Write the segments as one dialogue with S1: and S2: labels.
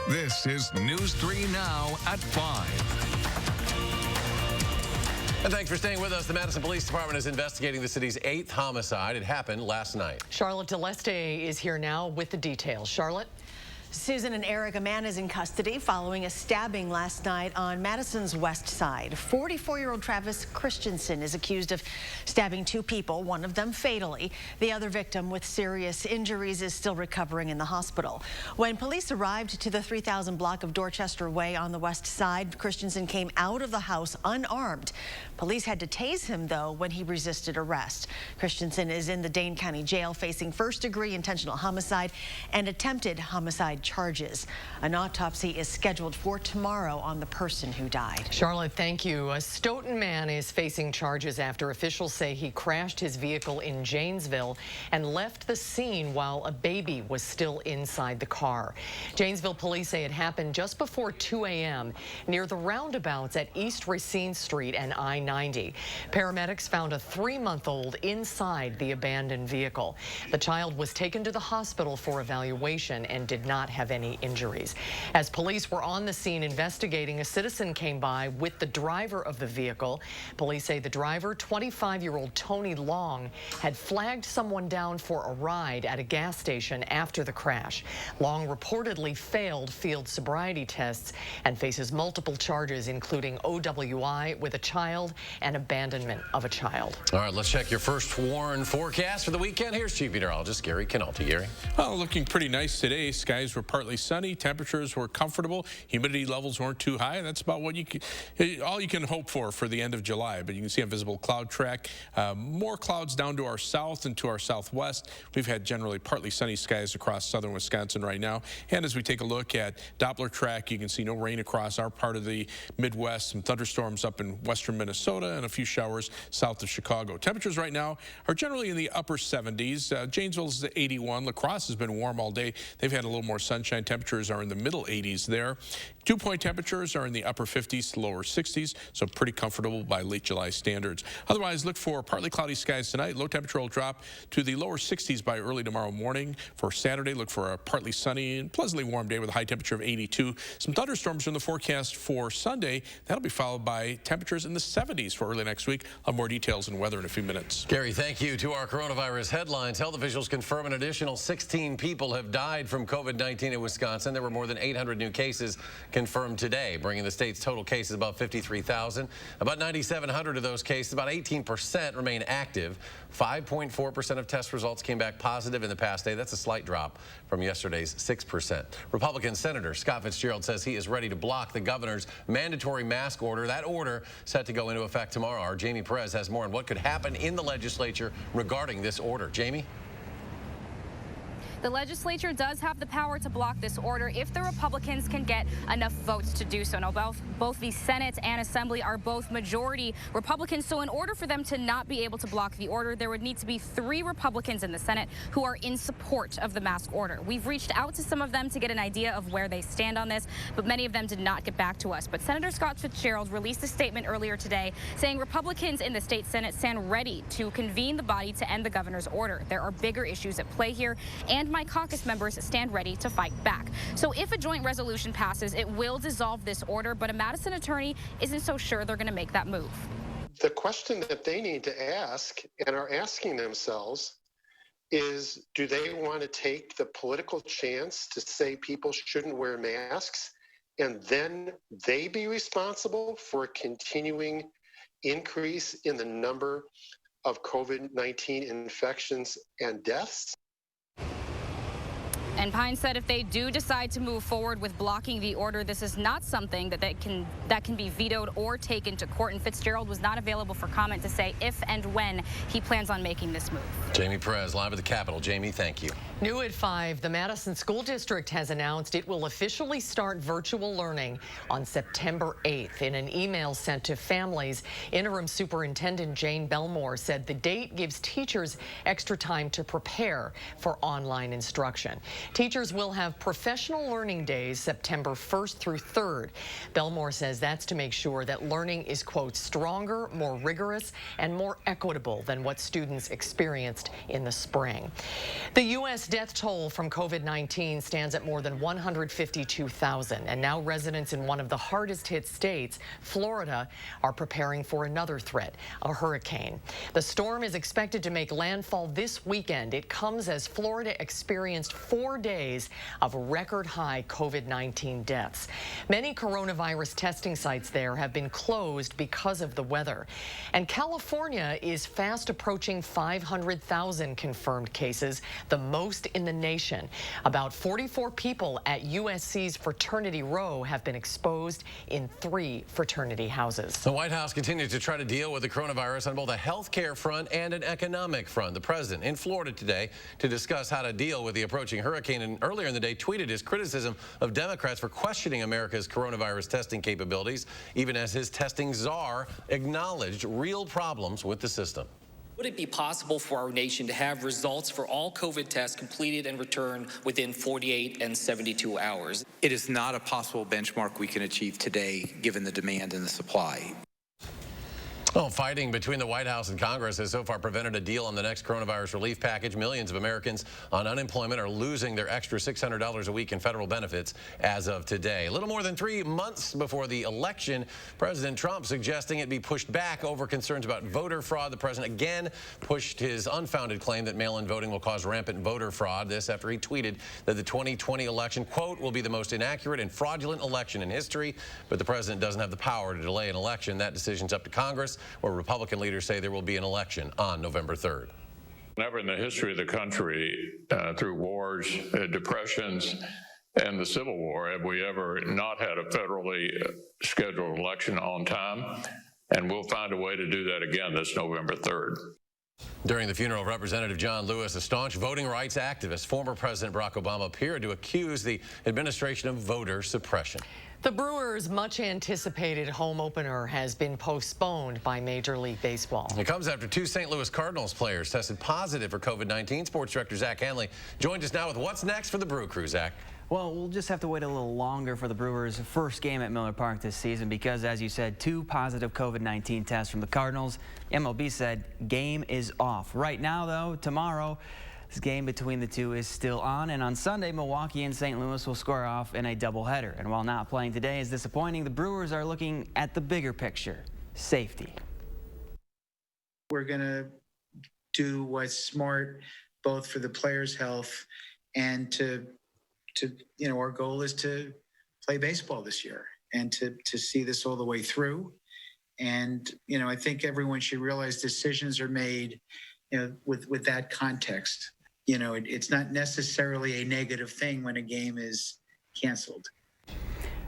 S1: This is News 3 Now at 5.
S2: And thanks for staying with us. The Madison Police Department is investigating the city's 8th homicide. It happened last night.
S3: Charlotte DeLeste is here now with the details. Charlotte?
S4: Susan and Eric, a man is in custody following a stabbing last night on Madison's west side. 44-year-old Travis Christensen is accused of stabbing 2 people, one of them fatally. The other victim with serious injuries is still recovering in the hospital. When police arrived to the 3000 block of Dorchester Way on the west side, Christensen came out of the house unarmed. Police had to tase him, though, when he resisted arrest. Christensen is in the Dane County Jail facing first-degree intentional homicide and attempted homicide charges. An autopsy is scheduled for tomorrow on the person who died.
S3: Charlotte, thank you. A Stoughton man is facing charges after officials say he crashed his vehicle in Janesville and left the scene while a baby was still inside the car. Janesville police say it happened just before 2 a.m. near the roundabouts at East Racine Street and I-90. Paramedics found a 3-month-old inside the abandoned vehicle. The child was taken to the hospital for evaluation and did not have any injuries. As police were on the scene investigating, a citizen came by with the driver of the vehicle. Police say the driver, 25-year-old Tony Long, had flagged someone down for a ride at a gas station after the crash. Long reportedly failed field sobriety tests and faces multiple charges, including OWI with a child and abandonment of a child.
S2: All right, let's check your first warn forecast for the weekend. Here's Chief Meteorologist Gary Canalti. Gary.
S5: Well, looking pretty nice today. Skies were partly sunny. Temperatures were comfortable. Humidity levels weren't too high. And that's about what all you can hope for the end of July. But you can see a visible cloud track. More clouds down to our south and to our southwest. We've had generally partly sunny skies across southern Wisconsin right now. And as we take a look at Doppler track, you can see no rain across our part of the Midwest. Some thunderstorms up in western Minnesota and a few showers south of Chicago. Temperatures right now are generally in the upper 70s. Janesville's 81. La Crosse has been warm all day. They've had a little more sunshine. Temperatures are in the middle 80s there. Dew-point temperatures are in the upper 50s to lower 60s, so pretty comfortable by late July standards. Otherwise, look for partly cloudy skies tonight. Low temperature will drop to the lower 60s by early tomorrow morning. For Saturday, look for a partly sunny and pleasantly warm day with a high temperature of 82. Some thunderstorms in the forecast for Sunday. That'll be followed by temperatures in the 70s for early next week. I'll have more details and weather in a few minutes.
S2: Gary, thank you. To our coronavirus headlines, health officials confirm an additional 16 people have died from COVID-19 in Wisconsin. There were more than 800 new cases confirmed today, bringing the state's total cases above 53,000. About 9,700 of those cases, about 18%, remain active. 5.4% of test results came back positive in the past day. That's a slight drop from yesterday's 6%. Republican Senator Scott Fitzgerald says he is ready to block the governor's mandatory mask order. That order set to go into effect tomorrow. Our Jamie Perez has more on what could happen in the legislature regarding this order. Jamie?
S6: The legislature does have the power to block this order if the Republicans can get enough votes to do so. Now, both the Senate and Assembly are both majority Republicans, so in order for them to not be able to block the order, there would need to be 3 Republicans in the Senate who are in support of the mask order. We've reached out to some of them to get an idea of where they stand on this, but many of them did not get back to us. But Senator Scott Fitzgerald released a statement earlier today saying Republicans in the state Senate stand ready to convene the body to end the governor's order. There are bigger issues at play here, and my caucus members stand ready to fight back. So if a joint resolution passes, it will dissolve this order, but a Madison attorney isn't so sure they're going to make that move.
S7: The question that they need to ask and are asking themselves is, do they want to take the political chance to say people shouldn't wear masks and then they be responsible for a continuing increase in the number of COVID-19 infections and deaths?
S6: And Pine said if they do decide to move forward with blocking the order, this is not something that can be vetoed or taken to court. And Fitzgerald was not available for comment to say if and when he plans on making this move.
S2: Jamie Perez, live at the Capitol. Jamie, thank you.
S3: New at 5, the Madison School District has announced it will officially start virtual learning on September 8th. In an email sent to families, Interim Superintendent Jane Belmore said the date gives teachers extra time to prepare for online instruction. Teachers will have professional learning days September 1st through 3rd. Belmore says that's to make sure that learning is, quote, stronger, more rigorous, and more equitable than what students experienced in the spring. The U.S. death toll from COVID-19 stands at more than 152,000, and now residents in one of the hardest hit states, Florida, are preparing for another threat, a hurricane. The storm is expected to make landfall this weekend. It comes as Florida experienced 4 days of record-high COVID-19 deaths. Many coronavirus testing sites there have been closed because of the weather. And California is fast approaching 500,000 confirmed cases, the most in the nation. About 44 people at USC's Fraternity Row have been exposed in 3 fraternity houses.
S2: The White House continues to try to deal with the coronavirus on both a health care front and an economic front. The president in Florida today to discuss how to deal with the approaching hurricane, and earlier in the day tweeted his criticism of Democrats for questioning America's coronavirus testing capabilities, even as his testing czar acknowledged real problems with the system.
S8: Would it be possible for our nation to have results for all COVID tests completed and returned within 48 and 72 hours?
S9: It is not a possible benchmark we can achieve today, given the demand and the supply.
S2: Well, fighting between the White House and Congress has so far prevented a deal on the next coronavirus relief package. Millions of Americans on unemployment are losing their extra $600 a week in federal benefits as of today. A little more than 3 months before the election, President Trump suggesting it be pushed back over concerns about voter fraud. The president again pushed his unfounded claim that mail-in voting will cause rampant voter fraud. This after he tweeted that the 2020 election, quote, will be the most inaccurate and fraudulent election in history. But the president doesn't have the power to delay an election. That decision's up to Congress, where Republican leaders say there will be an election on November 3rd.
S10: Never in the history of the country, through wars, depressions, and the Civil War, have we ever not had a federally scheduled election on time. And we'll find a way to do that again this November 3rd.
S2: During the funeral of Representative John Lewis, a staunch voting rights activist, former President Barack Obama, appeared to accuse the administration of voter suppression.
S3: The Brewers' much-anticipated home opener has been postponed by Major League Baseball.
S2: It comes after 2 St. Louis Cardinals players tested positive for COVID-19. Sports director Zach Hanley joins us now with what's next for the Brew Crew. Zach.
S11: Well, we'll just have to wait a little longer for the Brewers' first game at Miller Park this season because, as you said, 2 positive COVID-19 tests from the Cardinals. MLB said game is off. Right now, though, tomorrow, this game between the two is still on, and on Sunday, Milwaukee and St. Louis will square off in a doubleheader. And while not playing today is disappointing, the Brewers are looking at the bigger picture, safety.
S12: We're going to do what's smart, both for the players' health and to our goal is to play baseball this year and to see this all the way through. And, I think everyone should realize decisions are made, with that context. It's not necessarily a negative thing when a game is canceled.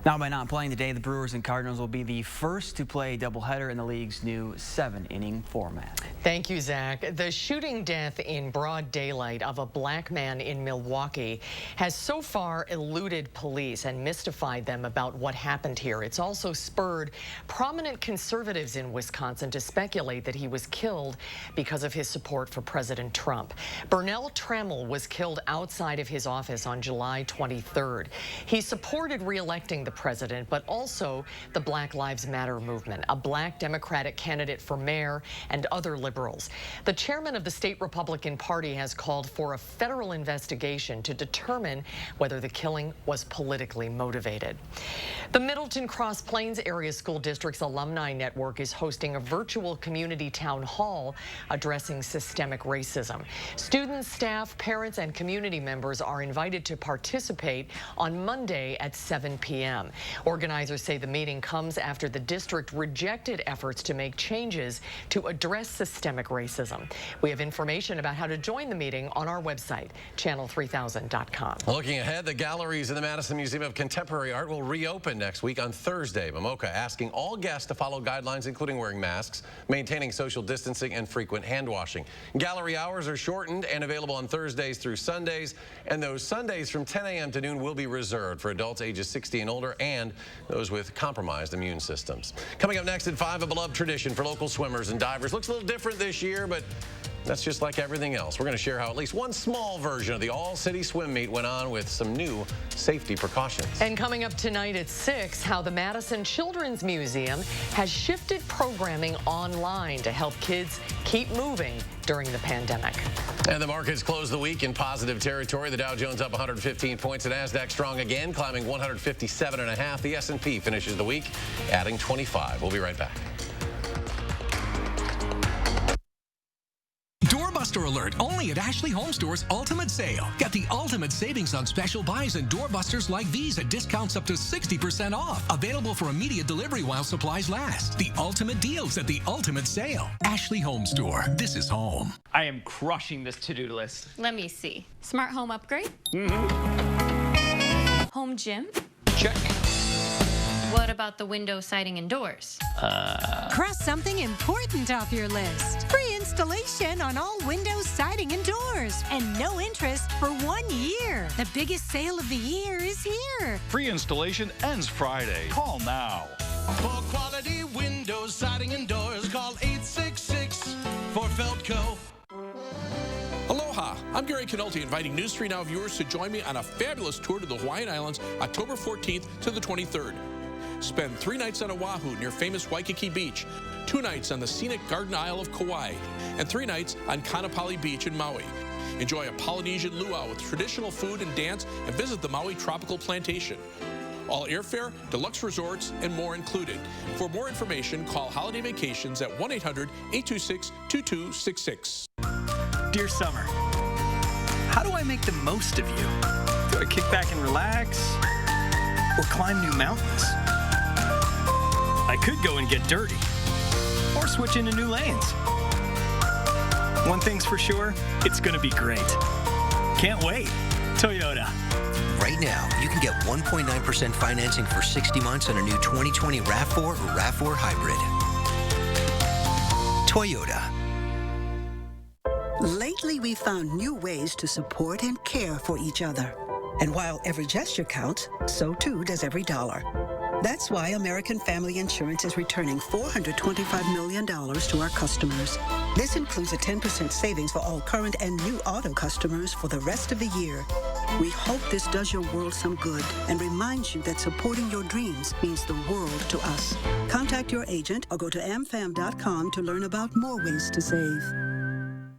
S11: Now, by not playing today, the Brewers and Cardinals will be the first to play a doubleheader in the league's new 7-inning format.
S3: Thank you, Zach. The shooting death in broad daylight of a black man in Milwaukee has so far eluded police and mystified them about what happened here. It's also spurred prominent conservatives in Wisconsin to speculate that he was killed because of his support for President Trump. Burnell Trammell was killed outside of his office on July 23rd. He supported re-electing the president, but also the Black Lives Matter movement, a black Democratic candidate for mayor, and other liberals. The chairman of the state Republican Party has called for a federal investigation to determine whether the killing was politically motivated. The Middleton Cross Plains Area School District's alumni network is hosting a virtual community town hall addressing systemic racism. Students, staff, parents, and community members are invited to participate on Monday at 7 p.m. Organizers say the meeting comes after the district rejected efforts to make changes to address systemic racism. We have information about how to join the meeting on our website, channel3000.com.
S2: Looking ahead, the galleries in the Madison Museum of Contemporary Art will reopen next week on Thursday. MMOCA asking all guests to follow guidelines, including wearing masks, maintaining social distancing, and frequent hand washing. Gallery hours are shortened and available on Thursdays through Sundays, and those Sundays from 10 a.m. to noon will be reserved for adults ages 60 and older and those with compromised immune systems. Coming up next at 5, a beloved tradition for local swimmers and divers. Looks a little different this year, but That's just like everything else. We're going to share how at least one small version of the all-city swim meet went on with some new safety precautions.
S3: And coming up tonight at 6, how the Madison Children's Museum has shifted programming online to help kids keep moving during the pandemic.
S2: And the markets closed the week in positive territory. The Dow Jones up 115 points. The Nasdaq strong again, climbing 157.5. The S&P finishes the week adding 25. We'll be right back.
S13: Doorbuster alert, only at Ashley Home Store's Ultimate Sale. Get the ultimate savings on special buys and doorbusters like these at discounts up to 60% off. Available for immediate delivery while supplies last. The ultimate deals at the Ultimate Sale. Ashley Home Store. This is home.
S14: I am crushing this to-do list.
S15: Let me see. Smart home upgrade? Home gym?
S14: Check.
S15: What about the window, siding, and doors?
S16: Cross something important off your list. Free installation on all windows, siding, and doors. And no interest for 1 year. The biggest sale of the year is here.
S17: Free installation ends Friday. Call now.
S18: For quality windows, siding, and doors, call 866 for Feltco.
S5: Aloha, I'm Gary Canolti, inviting News 3 Now viewers to join me on a fabulous tour to the Hawaiian Islands, October 14th to the 23rd. Spend 3 nights on Oahu near famous Waikiki Beach, 2 nights on the scenic Garden Isle of Kauai, and 3 nights on Kaanapali Beach in Maui. Enjoy a Polynesian luau with traditional food and dance, and visit the Maui Tropical Plantation. All airfare, deluxe resorts, and more included. For more information, call Holiday Vacations at 1-800-826-2266.
S14: Dear Summer, how do I make the most of you? Do I kick back and relax? Or climb new mountains? I could go and get dirty. Or switch into new lanes. One thing's for sure, it's gonna be great. Can't wait. Toyota.
S19: Right now, you can get 1.9% financing for 60 months on a new 2020 RAV4 or RAV4 Hybrid. Toyota.
S20: Lately, we've found new ways to support and care for each other. And while every gesture counts, so too does every dollar. That's why American Family Insurance is returning $425 million to our customers. This includes a 10% savings for all current and new auto customers for the rest of the year. We hope this does your world some good and reminds you that supporting your dreams means the world to us. Contact your agent or go to amfam.com to learn about more ways to save.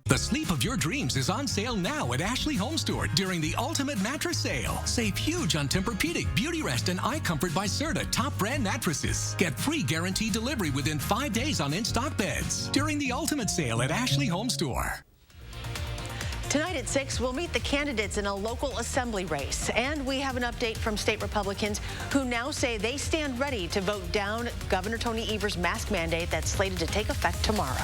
S13: The sleep of your dreams is on sale now at Ashley Home Store during the Ultimate Mattress Sale. Save huge on Tempur-Pedic, Beautyrest, and iComfort by Serta top brand mattresses. Get free guaranteed delivery within 5 days on in-stock beds during the Ultimate Sale at Ashley Home Store.
S4: Tonight at 6, we'll meet the candidates in a local assembly race. And we have an update from state Republicans who now say they stand ready to vote down Governor Tony Evers' mask mandate that's slated to take effect tomorrow.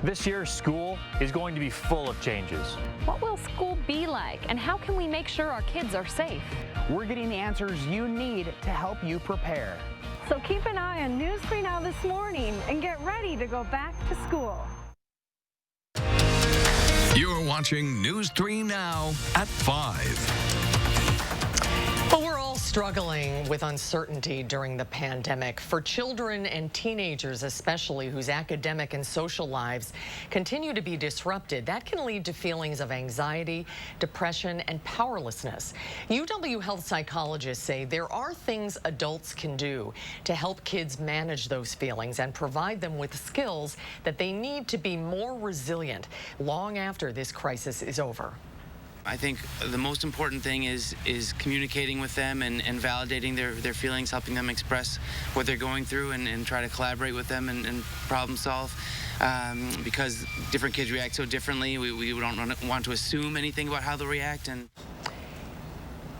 S21: This year, school is going to be full of changes.
S22: What will school be like, and how can we make sure our kids are safe?
S23: We're getting the answers you need to help you prepare.
S24: So keep an eye on News 3 Now this morning and get ready to go back to school.
S1: You're watching News 3 Now at 5.
S3: Well, we're all struggling with uncertainty during the pandemic. For children and teenagers especially, whose academic and social lives continue to be disrupted, that can lead to feelings of anxiety, depression, and powerlessness. UW health psychologists say there are things adults can do to help kids manage those feelings and provide them with skills that they need to be more resilient long after this crisis is over.
S25: I think the most important thing is communicating with them and validating their feelings, helping them express what they're going through and try to collaborate with them and problem solve. Because different kids react so differently, we don't want to assume anything about how they'll react.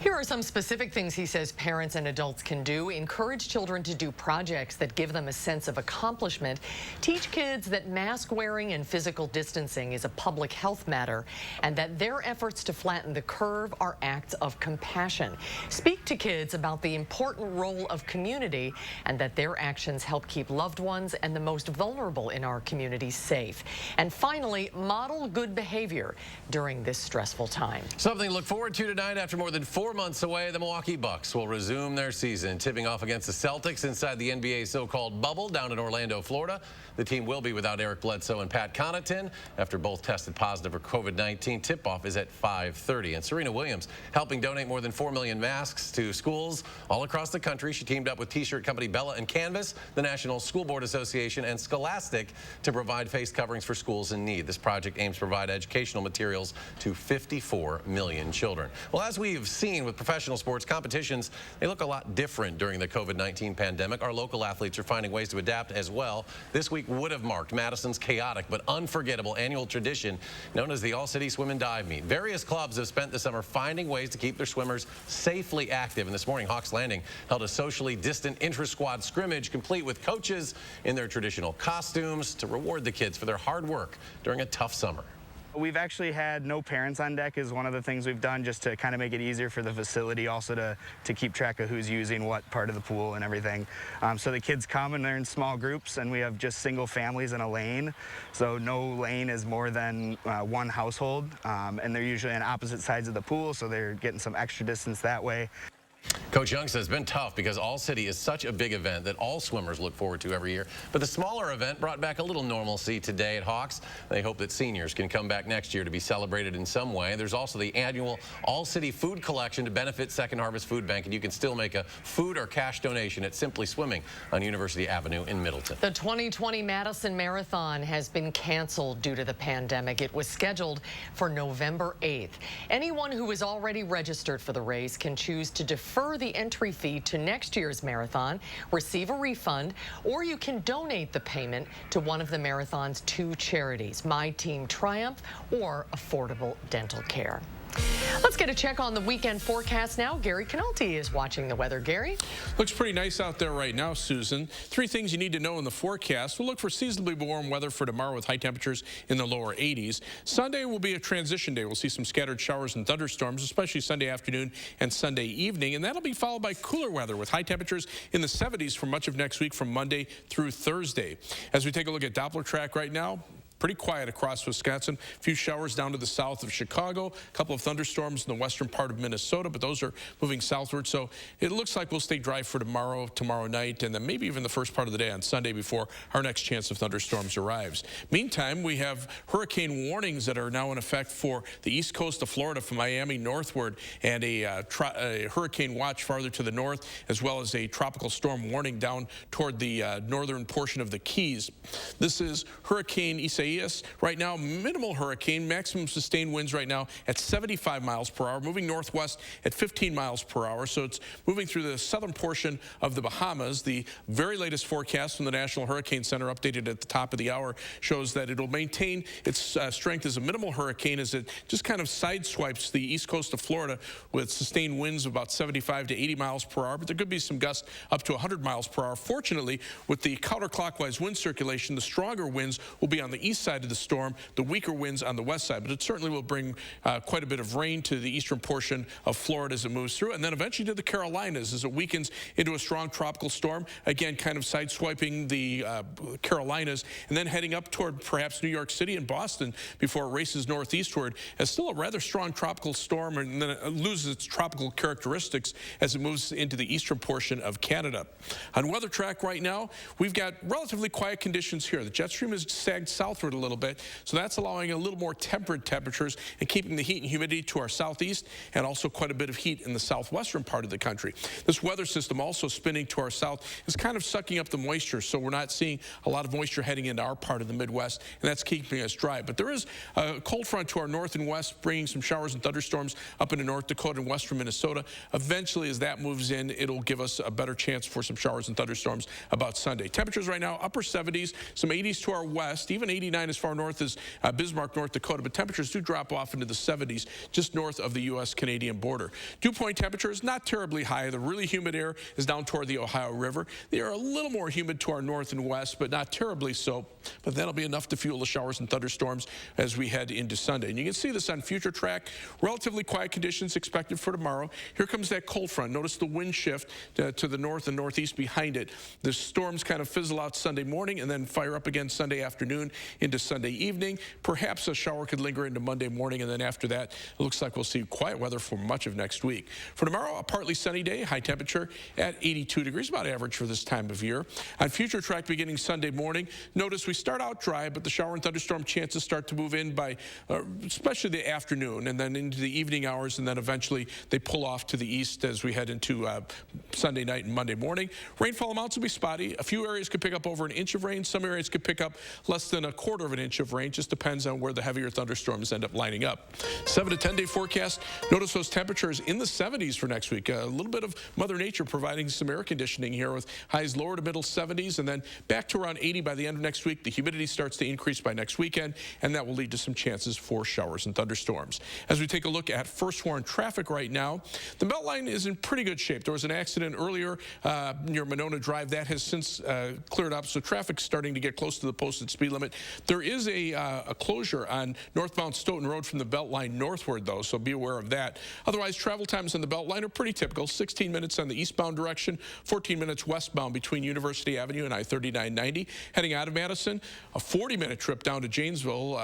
S3: Here are some specific things he says parents and adults can do. Encourage children to do projects that give them a sense of accomplishment. Teach kids that mask wearing and physical distancing is a public health matter and that their efforts to flatten the curve are acts of compassion. Speak to kids about the important role of community and that their actions help keep loved ones and the most vulnerable in our community safe. And finally, model good behavior during this stressful time.
S2: Something to look forward to tonight after more than 4 4 months away, the Milwaukee Bucks will resume their season, tipping off against the Celtics inside the NBA's so-called bubble down in Orlando, Florida. The team will be without Eric Bledsoe and Pat Connaughton after both tested positive for COVID-19. Tip-off is at 5:30. And Serena Williams helping donate more than 4 million masks to schools all across the country. She teamed up with T-shirt company Bella and Canvas, the National School Board Association, and Scholastic to provide face coverings for schools in need. This project aims to provide educational materials to 54 million children. Well, as we've seen with professional sports competitions, they look a lot different during the COVID-19 pandemic. Our local athletes are finding ways to adapt as well. This week would have marked Madison's chaotic but unforgettable annual tradition known as the All-City Swim and Dive Meet. Various clubs have spent the summer finding ways to keep their swimmers safely active. And this morning, Hawks Landing held a socially distant intra-squad scrimmage complete with coaches in their traditional costumes to reward the kids for their hard work during a tough summer.
S6: We've actually had no parents on deck is one of the things we've done just to kind of make it easier for the facility, also to keep track of who's using what part of the pool and everything. So the kids come and they're in small groups, and we have just single families in a lane. So no lane is more than one household, and they're usually on opposite sides of the pool, so they're getting some extra distance that way.
S2: Coach Young says it's been tough because All-City is such a big event that all swimmers look forward to every year. But the smaller event brought back a little normalcy today at Hawks. They hope that seniors can come back next year to be celebrated in some way. There's also the annual All-City Food Collection to benefit Second Harvest Food Bank, and you can still make a food or cash donation at Simply Swimming on University Avenue in Middleton.
S3: The 2020 Madison Marathon has been canceled due to the pandemic. It was scheduled for November 8th. Anyone who is already registered for the race can choose to defer the entry fee to next year's marathon, receive a refund, or you can donate the payment to one of the marathon's 2 charities, My Team Triumph or Affordable Dental Care. Let's get a check on the weekend forecast now. Gary Canalti is watching the weather. Gary?
S5: Looks pretty nice out there right now, Susan. 3 things you need to know in the forecast. We'll look for seasonably warm weather for tomorrow with high temperatures in the lower 80s. Sunday will be a transition day. We'll see some scattered showers and thunderstorms, especially Sunday afternoon and Sunday evening. And that'll be followed by cooler weather with high temperatures in the 70s for much of next week from Monday through Thursday. As we take a look at Doppler track right now, pretty quiet across Wisconsin. A few showers down to the south of Chicago, a couple of thunderstorms in the western part of Minnesota, but those are moving southward. So it looks like we'll stay dry for tomorrow night, and then maybe even the first part of the day on Sunday before our next chance of thunderstorms arrives. Meantime, we have hurricane warnings that are now in effect for the east coast of Florida from Miami northward, and a hurricane watch farther to the north, as well as a tropical storm warning down toward the northern portion of the Keys. This is Hurricane Isaias. Right now, minimal hurricane, maximum sustained winds right now at 75 miles per hour, moving northwest at 15 miles per hour. So it's moving through the southern portion of the Bahamas. The very latest forecast from the National Hurricane Center, updated at the top of the hour, shows that it'll maintain its strength as a minimal hurricane as it just kind of sideswipes the east coast of Florida with sustained winds of about 75 to 80 miles per hour. But there could be some gusts up to 100 miles per hour. Fortunately, with the counterclockwise wind circulation, the stronger winds will be on the east side of the storm, the weaker winds on the west side, but it certainly will bring quite a bit of rain to the eastern portion of Florida as it moves through, and then eventually to the Carolinas as it weakens into a strong tropical storm, again kind of sideswiping the Carolinas and then heading up toward perhaps New York City and Boston before it races northeastward as still a rather strong tropical storm, and then it loses its tropical characteristics as it moves into the eastern portion of Canada. On weather track right now, we've got relatively quiet conditions here. The jet stream has sagged southward a little bit, so that's allowing a little more temperate temperatures and keeping the heat and humidity to our southeast, and also quite a bit of heat in the southwestern part of the country. This weather system also spinning to our south is kind of sucking up the moisture, so we're not seeing a lot of moisture heading into our part of the Midwest, and that's keeping us dry. But there is a cold front to our north and west, bringing some showers and thunderstorms up into North Dakota and western Minnesota. Eventually, as that moves in, it'll give us a better chance for some showers and thunderstorms about Sunday. Temperatures right now, upper 70s, some 80s to our west, even 89 as far north as Bismarck, North Dakota, but temperatures do drop off into the 70s just north of the U.S.-Canadian border. Dew point temperatures not terribly high. The really humid air is down toward the Ohio River. They are a little more humid to our north and west, but not terribly so. But that'll be enough to fuel the showers and thunderstorms as we head into Sunday. And you can see this on future track. Relatively quiet conditions expected for tomorrow. Here comes that cold front. Notice the wind shift to the north and northeast behind it. The storms kind of fizzle out Sunday morning and then fire up again Sunday afternoon into Sunday evening. Perhaps a shower could linger into Monday morning, and then after that, it looks like we'll see quiet weather for much of next week. For tomorrow, a partly sunny day, high temperature at 82 degrees, about average for this time of year. On future track beginning Sunday morning, notice we start out dry, but the shower and thunderstorm chances start to move in by especially the afternoon and then into the evening hours, and then eventually they pull off to the east as we head into Sunday night and Monday morning. Rainfall amounts will be spotty. A few areas could pick up over an inch of rain. Some areas could pick up less than a quarter of an inch of rain. Just depends on where the heavier thunderstorms end up lining up. 7 to 10 day forecast. Notice those temperatures in the 70s for next week. A little bit of Mother Nature providing some air conditioning here with highs lower to middle 70s and then back to around 80 by the end of next week. The humidity starts to increase by next weekend, and that will lead to some chances for showers and thunderstorms. As we take a look at first warn traffic right now, the Beltline is in pretty good shape. There was an accident earlier near Monona Drive. That has since cleared up, so traffic's starting to get close to the posted speed limit. There is a closure on northbound Stoughton Road from the Beltline northward, though, so be aware of that. Otherwise, travel times on the Beltline are pretty typical. 16 minutes on the eastbound direction, 14 minutes westbound between University Avenue and I-3990. Heading out of Madison, a 40-minute trip down to Janesville.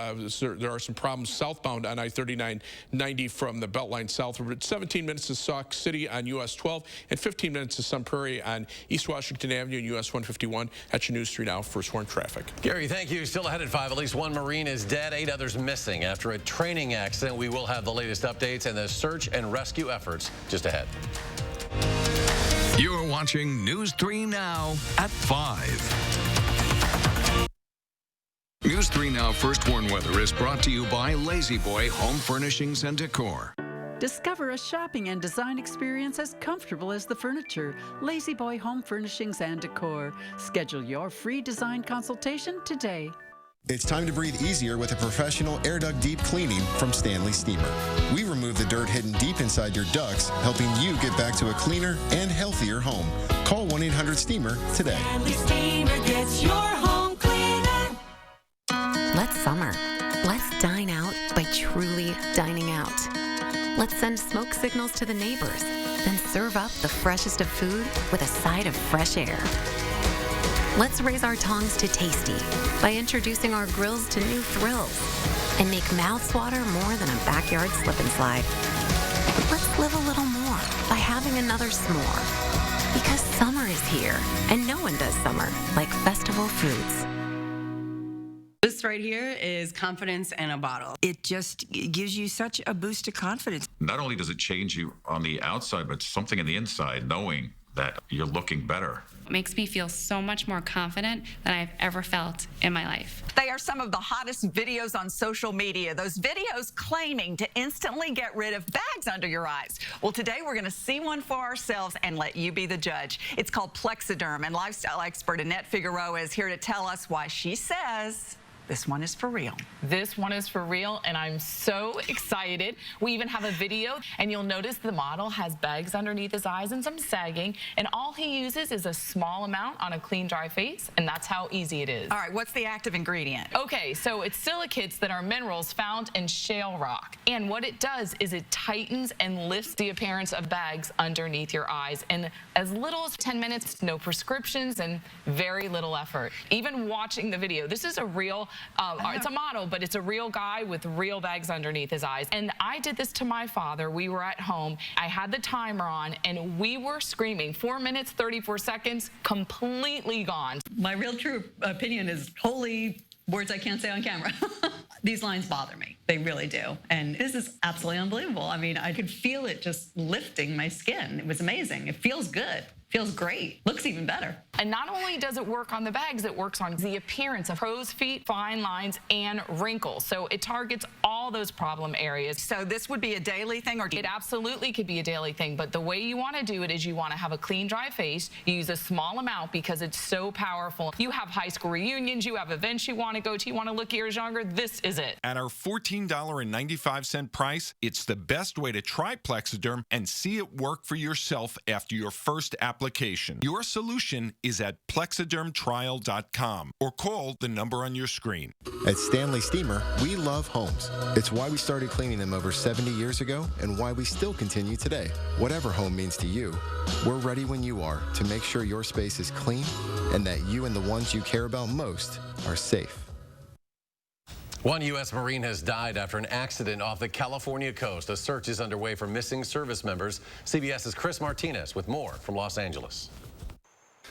S5: There are some problems southbound on I-3990 from the Beltline southward. 17 minutes to Sauk City on US 12 and 15 minutes to Sun Prairie on East Washington Avenue and US 151. That's your News 3 Now first warn traffic.
S2: Gary, thank you. Still ahead at 5. At least one Marine is dead, 8 others missing after a training accident. We will have the latest updates and the search and rescue efforts just ahead.
S1: You're watching News 3 Now at 5. News 3 Now First Warn Weather is brought to you by Lazy Boy Home Furnishings and Decor.
S7: Discover a shopping and design experience as comfortable as the furniture. Lazy Boy Home Furnishings and Decor. Schedule your free design consultation today.
S8: It's time to breathe easier with a professional air duct deep cleaning from Stanley Steamer. We remove the dirt hidden deep inside your ducts, helping you get back to a cleaner and healthier home. Call 1-800-STEAMER today.
S9: Stanley Steamer gets your home cleaner.
S10: Let's summer. Let's dine out by truly dining out. Let's send smoke signals to the neighbors, then serve up the freshest of food with a side of fresh air. Let's raise our tongues to tasty by introducing our grills to new thrills and make mouths water more than a backyard slip and slide. Let's live a little more by having another s'more. Because summer is here, and no one does summer like Festival Foods.
S12: This right here is confidence in a bottle.
S26: It just gives you such a boost of confidence.
S27: Not only does it change you on the outside, but something in the inside, knowing that you're looking better.
S15: It makes me feel so much more confident than I've ever felt in my life.
S28: They are some of the hottest videos on social media. Those videos claiming to instantly get rid of bags under your eyes. Well, today we're going to see one for ourselves and let you be the judge. It's called Plexiderm, and lifestyle expert Annette Figueroa is here to tell us why she says this one is for real.
S29: This one is for real, and I'm so excited. We even have a video, and you'll notice the model has bags underneath his eyes and some sagging, and all he uses is a small amount on a clean, dry face, and that's how easy it is.
S28: All right, what's the active ingredient?
S29: Okay, so it's silicates that are minerals found in shale rock, and what it does is it tightens and lifts the appearance of bags underneath your eyes in as little as 10 minutes, no prescriptions, and very little effort. Even watching the video, this is a real it's a model, but it's a real guy with real bags underneath his eyes. And I did this to my father. We were at home. I had the timer on, and we were screaming. 4 minutes, 34 seconds, completely gone.
S30: My real true opinion is holy words I can't say on camera. These lines bother me. They really do. And this is absolutely unbelievable. I mean, I could feel it just lifting my skin. It was amazing. It feels good. Feels great. Looks even better.
S29: And not only does it work on the bags, it works on the appearance of crow's feet, fine lines, and wrinkles. So it targets all those problem areas.
S28: So this would be a daily thing? Or
S29: it absolutely could be a daily thing, but the way you want to do it is you want to have a clean, dry face. You use a small amount because it's so powerful. You have high school reunions, you have events you want to go to, you want to look years younger, this is it.
S31: At our $14.95 price, it's the best way to try Plexiderm and see it work for yourself after your first application. Your solution is at plexidermtrial.com or call the number on your screen.
S8: At Stanley Steamer, we love homes. It's why we started cleaning them over 70 years ago and why we still continue today. Whatever home means to you, we're ready when you are to make sure your space is clean and that you and the ones you care about most are safe.
S2: One U.S. Marine has died after an accident off the California coast. A search is underway for missing service members. CBS's Chris Martinez with more from Los Angeles.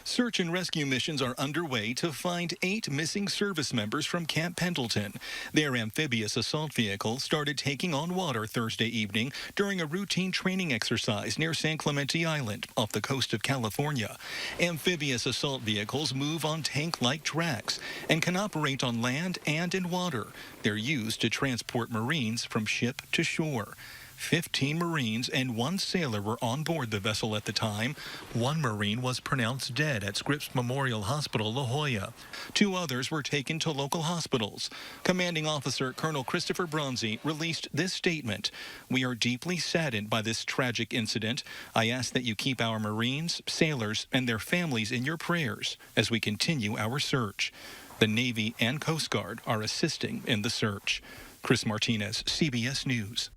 S4: Search and rescue missions are underway to find 8 missing service members from Camp Pendleton. Their amphibious assault vehicle started taking on water Thursday evening during a routine training exercise near San Clemente Island off the coast of California. Amphibious assault vehicles move on tank-like tracks and can operate on land and in water. They're used to transport Marines from ship to shore. 15 Marines and 1 sailor were on board the vessel at the time. 1 Marine was pronounced dead at Scripps Memorial Hospital, La Jolla. 2 others were taken to local hospitals. Commanding Officer Colonel Christopher Bronzy released this statement. "We are deeply saddened by this tragic incident. I ask that you keep our Marines, sailors, and their families in your prayers as we continue our search." The Navy and Coast Guard are assisting in the search. Chris Martinez, CBS News.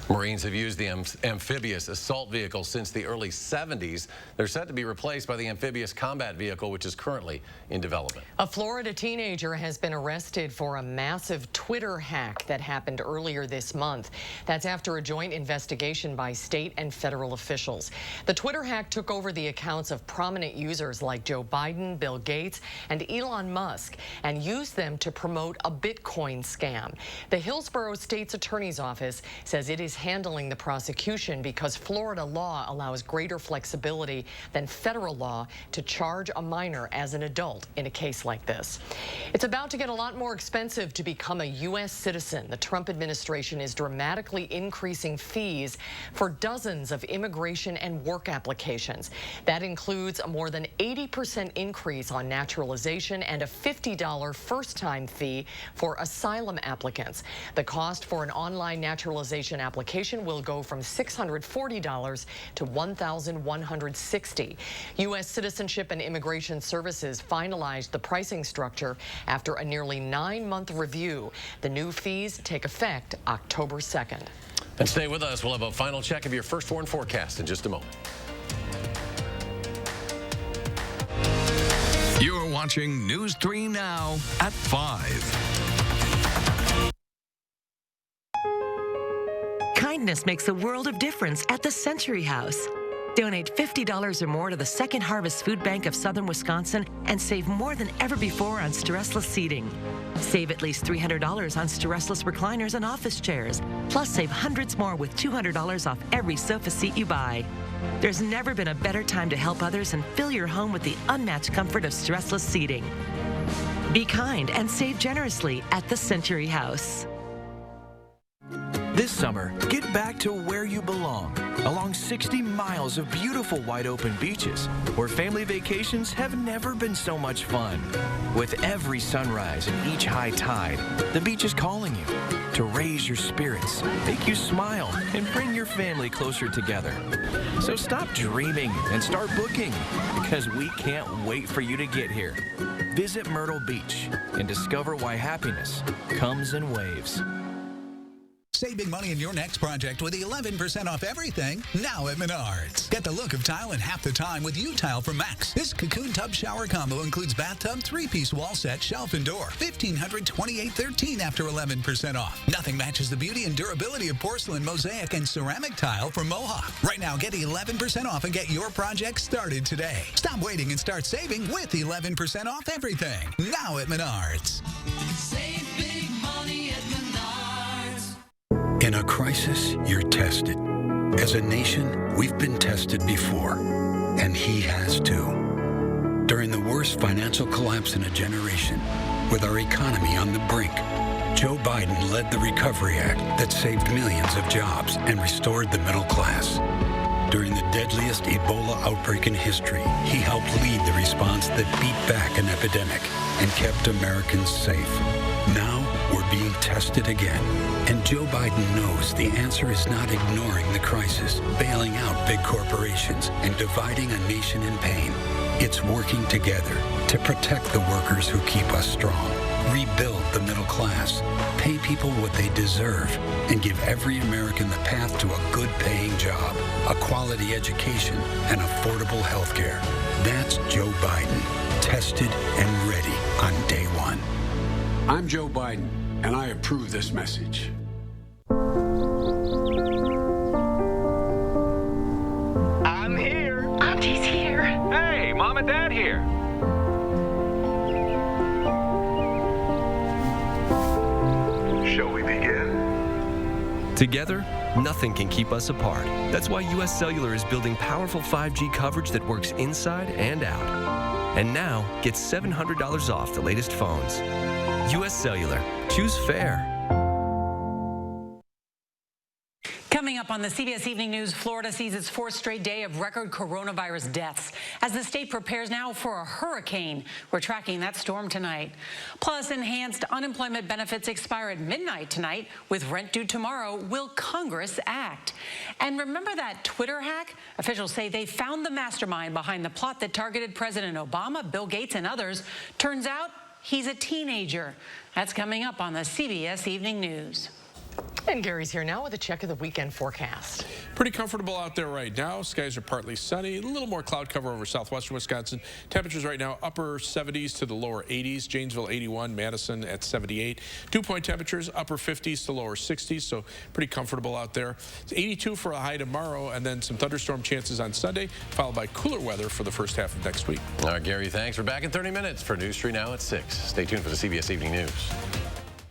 S2: Marines have used the amphibious assault vehicle since the early 70s. They're set to be replaced by the amphibious combat vehicle, which is currently in development.
S3: A Florida teenager has been arrested for a massive Twitter hack that happened earlier this month. That's after a joint investigation by state and federal officials. The Twitter hack took over the accounts of prominent users like Joe Biden, Bill Gates, and Elon Musk and used them to promote a Bitcoin scam. The Hillsborough State's Attorney's Office says it is handling the prosecution because Florida law allows greater flexibility than federal law to charge a minor as an adult in a case like this. It's about to get a lot more expensive to become a U.S. citizen. The Trump administration is dramatically increasing fees for dozens of immigration and work applications. That includes a more than 80% increase on naturalization and a $50 first-time fee for asylum applicants. The cost for an online naturalization application will go from $640 to $1,160. U.S. Citizenship and Immigration Services finalized the pricing structure after a nearly 9-month review. The new fees take effect October 2nd.
S2: And stay with us. We'll have a final check of your first warn forecast in just a moment.
S1: You're watching News 3 Now at 5.
S11: Kindness makes a world of difference at the Century House. Donate $50 or more to the Second Harvest Food Bank of Southern Wisconsin and save more than ever before on stressless seating. Save at least $300 on stressless recliners and office chairs. Plus, save hundreds more with $200 off every sofa seat you buy. There's never been a better time to help others and fill your home with the unmatched comfort of stressless seating. Be kind and save generously at the Century House.
S13: This summer, get back to where you belong, along 60 miles of beautiful wide-open beaches, where family vacations have never been so much fun. With every sunrise and each high tide, the beach is calling you to raise your spirits, make you smile, and bring your family closer together. So stop dreaming and start booking, because we can't wait for you to get here. Visit Myrtle Beach and discover why happiness comes in waves.
S14: Save big money in your next project with 11% off everything now at Menards. Get the look of tile in half the time with U-Tile from Max. This Cocoon Tub Shower Combo includes bathtub, 3-piece wall set, shelf, and door. $1,528.13 after 11% off. Nothing matches the beauty and durability of porcelain, mosaic, and ceramic tile from Mohawk. Right now, get 11% off and get your project started today. Stop waiting and start saving with 11% off everything now at Menards.
S9: Save big money at Menards.
S16: In a crisis, you're tested. As a nation, we've been tested before, and he has too. During the worst financial collapse in a generation, with our economy on the brink, Joe Biden led the Recovery Act that saved millions of jobs and restored the middle class. During the deadliest Ebola outbreak in history, he helped lead the response that beat back an epidemic and kept Americans safe. Now, we're being tested again. And Joe Biden knows the answer is not ignoring the crisis, bailing out big corporations, and dividing a nation in pain. It's working together to protect the workers who keep us strong, rebuild the middle class, pay people what they deserve, and give every American the path to a good-paying job, a quality education, and affordable health care. That's Joe Biden, tested and ready on day one.
S17: I'm Joe Biden.
S5: and I approve this message.
S6: I'm here.
S17: Auntie's here.
S6: Hey, Mom and Dad here. Shall we begin? Together, nothing can keep us apart. That's why U.S. Cellular is building powerful 5G coverage that works inside and out. And now, get $700 off the latest phones. U.S. Cellular. Choose fair.
S18: Coming up on the CBS Evening News, Florida sees its fourth straight day of record coronavirus deaths as the state prepares now for a hurricane. We're tracking that storm tonight. Plus, enhanced unemployment benefits expire at midnight tonight. With rent due tomorrow, will Congress act? And remember that Twitter hack? Officials say they found the mastermind behind the plot that targeted President Obama, Bill Gates, and others. Turns out he's a teenager. That's coming up on the CBS Evening News.
S3: And Gary's here now with a check of the weekend forecast.
S19: Pretty comfortable out there right now. Skies are partly sunny. A little more cloud cover over southwestern Wisconsin. Temperatures right now upper 70s to the lower 80s. Janesville 81, Madison at 78. Dew-point temperatures upper 50s to lower 60s, so pretty comfortable out there. It's 82 for a high tomorrow, and then some thunderstorm chances on Sunday, followed by cooler weather for the first half of next week.
S2: All right, Gary, thanks. We're back in 30 minutes for News 3 now at 6. Stay tuned for the CBS Evening News.